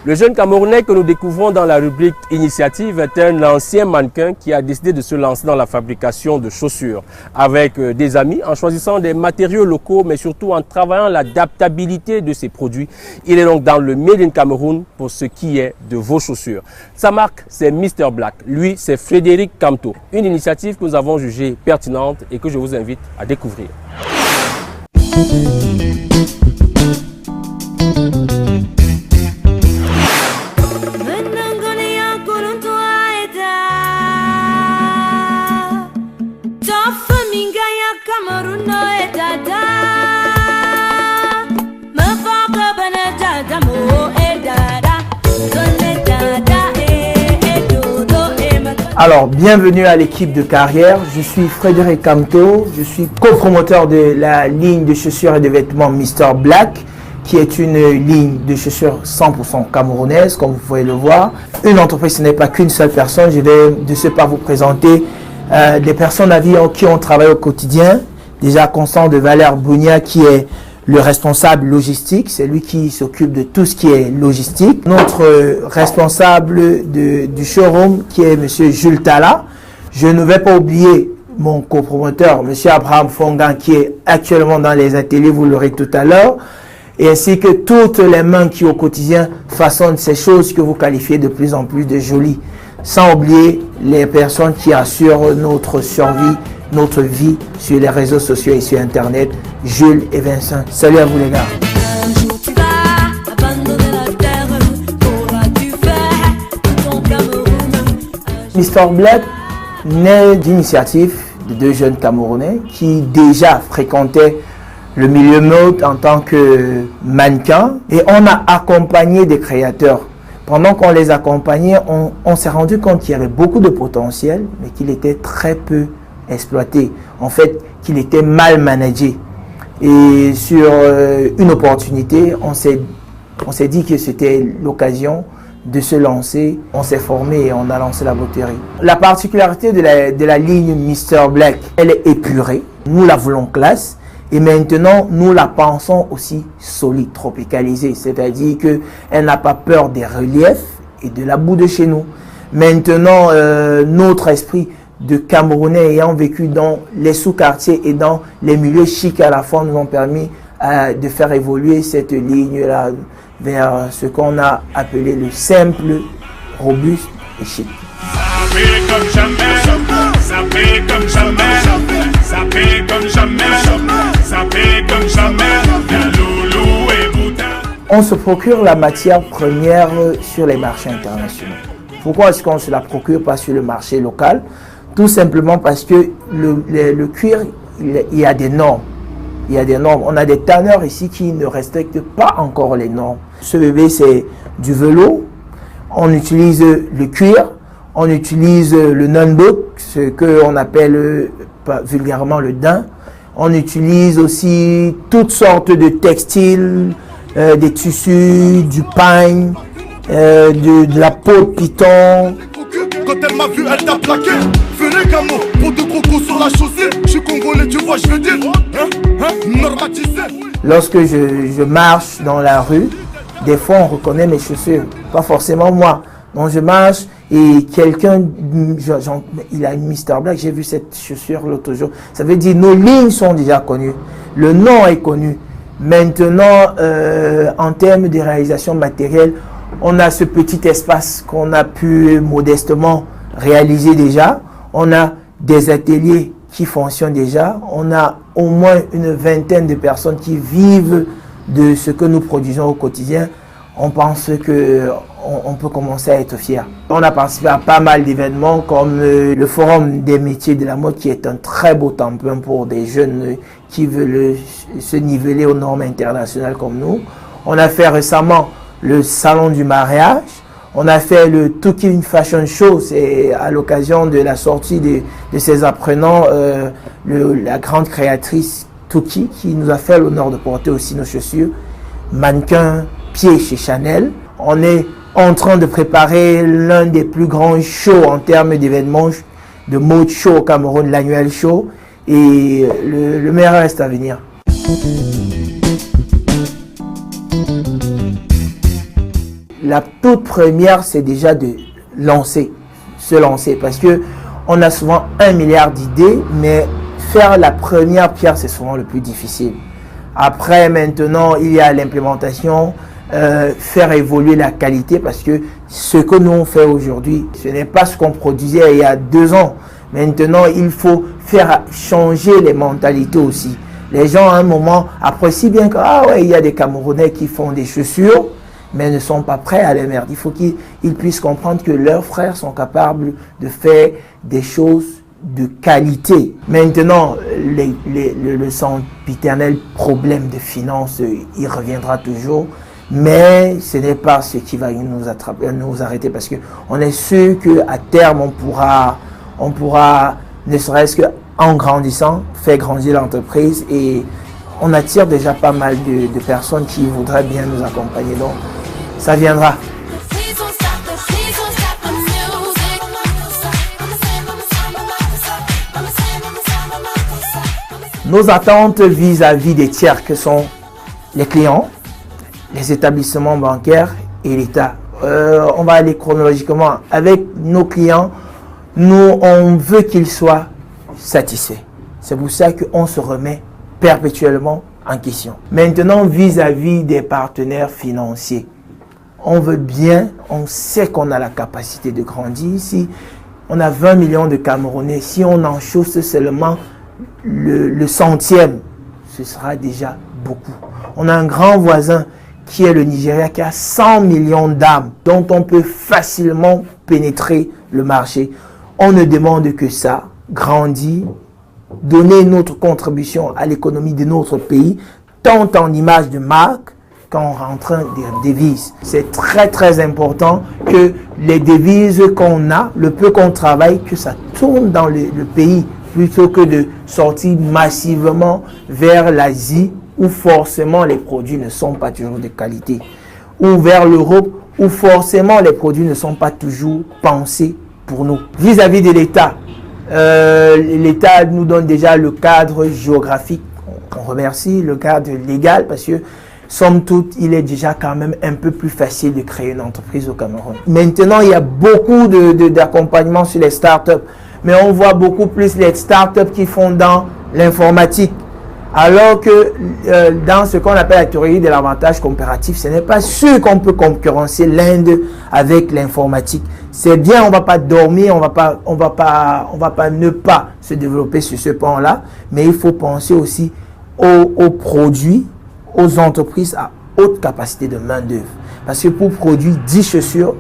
Le jeune Camerounais que nous découvrons dans la rubrique Initiative est un ancien mannequin qui a décidé de se lancer dans la fabrication de chaussures avec des amis en choisissant des matériaux locaux mais surtout en travaillant l'adaptabilité de ses produits. Il est donc dans le Made in Cameroun pour ce qui est de vos chaussures. Sa marque, c'est Mr Black. Lui, c'est Frédéric Camteau. Une initiative que nous avons jugée pertinente et que je vous invite à découvrir. Alors, bienvenue à l'équipe de carrière. Je suis Frédéric Camteau. Je suis copromoteur de la ligne de chaussures et de vêtements Mr Black, qui est une ligne de chaussures 100% camerounaise, comme vous pouvez le voir. Une entreprise, ce n'est pas qu'une seule personne. Je vais de ce pas vous présenter des personnes avec qui on travaille au quotidien. Déjà, Constant de Valère Bounia, qui est le responsable logistique, c'est lui qui s'occupe de tout ce qui est logistique. Notre responsable du showroom, qui est monsieur Jules Tala. Je ne vais pas oublier mon copromoteur, monsieur Abraham Fongan, qui est actuellement dans les ateliers, vous l'aurez tout à l'heure. Et ainsi que toutes les mains qui au quotidien façonnent ces choses que vous qualifiez de plus en plus de jolies. Sans oublier les personnes qui assurent notre survie, notre vie sur les réseaux sociaux et sur Internet, Jules et Vincent. Salut à vous les gars. Mr Black naît d'initiative de deux jeunes Camerounais qui déjà fréquentaient le milieu mode en tant que mannequin, et on a accompagné des créateurs. Pendant qu'on les accompagnait, on s'est rendu compte qu'il y avait beaucoup de potentiel, mais qu'il était très peu exploité. En fait, qu'il était mal managé. Et sur une opportunité, on s'est dit que c'était l'occasion de se lancer. On s'est formé et on a lancé la bouteillerie. La particularité de la ligne Mr Black, elle est épurée. Nous la voulons classe. Et maintenant, nous la pensons aussi solide, tropicalisée. C'est-à-dire qu'elle n'a pas peur des reliefs et de la boue de chez nous. Maintenant, notre esprit de Camerounais ayant vécu dans les sous-quartiers et dans les milieux chics à la fois nous ont permis de faire évoluer cette ligne-là vers ce qu'on a appelé le simple, robuste et chic. Ça paye comme jamais, ça paye comme jamais, ça paye comme jamais, ça paye comme jamais, loulou et boutin. On se procure la matière première sur les marchés internationaux. Pourquoi est-ce qu'on ne se la procure pas sur le marché local? Tout simplement parce que le cuir, il y a des normes. Il y a des normes. On a des tanneurs ici qui ne respectent pas encore les normes. Ce bébé, c'est du velours. On utilise le cuir. On utilise le non-book, ce qu'on appelle vulgairement le daim. On utilise aussi toutes sortes de textiles, des tissus, du pain, de la peau de python. Quand elle m'a vu, elle t'a plaqué. Venez Camo, pour de crocos sur la chaussée. Je suis congolais, tu vois, je veux dire. Normatisé. Lorsque je marche dans la rue, des fois on reconnaît mes chaussures. Pas forcément moi. Donc je marche et quelqu'un, il a une Mr Black, j'ai vu cette chaussure l'autre jour. Ça veut dire nos lignes sont déjà connues. Le nom est connu. Maintenant, en termes de réalisation matérielle, on a ce petit espace qu'on a pu modestement réaliser déjà. On a des ateliers qui fonctionnent déjà. On a au moins une vingtaine de personnes qui vivent de ce que nous produisons au quotidien. On pense qu'on peut commencer à être fier. On a participé à pas mal d'événements comme le Forum des métiers de la mode, qui est un très beau tampon pour des jeunes qui veulent se niveler aux normes internationales comme nous. On a fait récemment le salon du mariage. On a fait le Tuki Fashion Show, c'est à l'occasion de la sortie de ces apprenants, la grande créatrice Tuki qui nous a fait l'honneur de porter aussi nos chaussures. Mannequin pied chez Chanel. On est en train de préparer l'un des plus grands shows en termes d'événements de mode show au Cameroun, l'annuel show. Et le meilleur reste à venir. La toute première, c'est déjà de se lancer, parce que on a souvent 1 milliard d'idées, mais faire la première pierre, c'est souvent le plus difficile. Après, maintenant, il y a l'implémentation, faire évoluer la qualité, parce que ce que nous on fait aujourd'hui, ce n'est pas ce qu'on produisait il y a 2 ans. Maintenant, il faut faire changer les mentalités aussi. Les gens, à un moment, apprécient bien que, ah ouais, il y a des Camerounais qui font des chaussures, mais ne sont pas prêts à les mettre. Il faut qu'ils puissent comprendre que leurs frères sont capables de faire des choses de qualité. Maintenant, le sempiternel problème de finances, il reviendra toujours, mais ce n'est pas ce qui va nous arrêter, parce qu'on est sûr qu'à terme, on pourra, ne serait-ce qu'en grandissant, faire grandir l'entreprise, et on attire déjà pas mal de personnes qui voudraient bien nous accompagner. Donc, ça viendra. Nos attentes vis-à-vis des tiers, que sont les clients, les établissements bancaires et l'État. On va aller chronologiquement. Avec nos clients, nous, on veut qu'ils soient satisfaits. C'est pour ça qu'on se remet perpétuellement en question. Maintenant, vis-à-vis des partenaires financiers, on veut bien, on sait qu'on a la capacité de grandir. Si on a 20 millions de Camerounais, si on en chausse seulement le centième, ce sera déjà beaucoup. On a un grand voisin qui est le Nigeria, qui a 100 millions d'âmes, dont on peut facilement pénétrer le marché. On ne demande que ça, grandir, donner notre contribution à l'économie de notre pays, tant en image de marque qu'en rentrant des devises. C'est très très important que les devises qu'on a, le peu qu'on travaille, que ça tourne dans le pays, plutôt que de sortir massivement vers l'Asie, où forcément les produits ne sont pas toujours de qualité, ou vers l'Europe, où forcément les produits ne sont pas toujours pensés pour nous. Vis-à-vis de l'État, l'État nous donne déjà le cadre géographique. On remercie le cadre légal, parce que somme toute, il est déjà quand même un peu plus facile de créer une entreprise au Cameroun. Maintenant, il y a beaucoup d'accompagnement sur les startups, mais on voit beaucoup plus les startups qui font dans l'informatique. Alors que dans ce qu'on appelle la théorie de l'avantage comparatif, ce n'est pas sûr qu'on peut concurrencer l'Inde avec l'informatique. C'est bien, on va pas dormir, on va pas ne pas se développer sur ce plan-là, mais il faut penser aussi aux produits, aux entreprises à haute capacité de main-d'œuvre. Parce que pour produire 10 chaussures,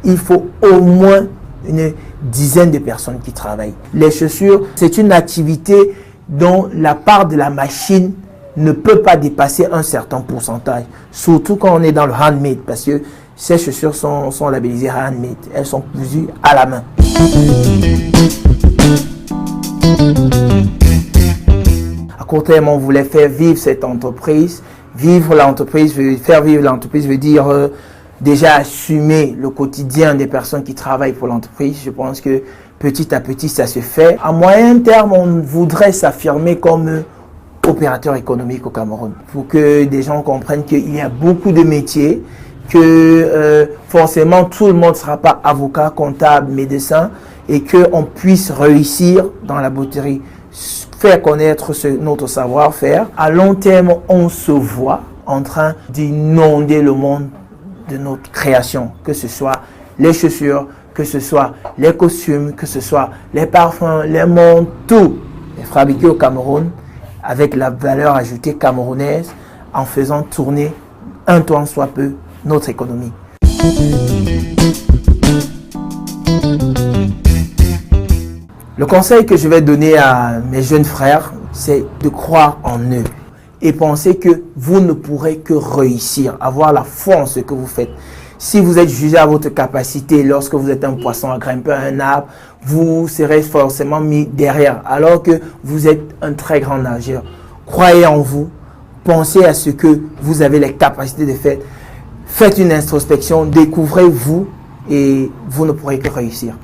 il faut au moins une dizaine de personnes qui travaillent. Les chaussures, c'est une activité dont la part de la machine ne peut pas dépasser un certain pourcentage. Surtout quand on est dans le handmade, parce que ces chaussures sont labellisées handmade. Elles sont cousues à la main. À court terme, on voulait faire vivre cette entreprise. Faire vivre l'entreprise veut dire déjà assumer le quotidien des personnes qui travaillent pour l'entreprise. Je pense que petit à petit, ça se fait. À moyen terme, on voudrait s'affirmer comme opérateur économique au Cameroun, pour que des gens comprennent qu'il y a beaucoup de métiers, que forcément tout le monde ne sera pas avocat, comptable, médecin, et qu'on puisse réussir dans la bouterie, faire connaître notre savoir-faire. À long terme, on se voit en train d'inonder le monde de notre création, que ce soit les chaussures, que ce soit les costumes, que ce soit les parfums, les montres, tout est fabriqué au Cameroun avec la valeur ajoutée camerounaise, en faisant tourner un tant soit peu notre économie. Le conseil que je vais donner à mes jeunes frères, c'est de croire en eux et penser que vous ne pourrez que réussir, avoir la foi en ce que vous faites. Si vous êtes jugé à votre capacité lorsque vous êtes un poisson à grimper à un arbre, vous serez forcément mis derrière, alors que vous êtes un très grand nageur. Croyez en vous, pensez à ce que vous avez les capacités de faire. Faites une introspection, découvrez-vous et vous ne pourrez que réussir.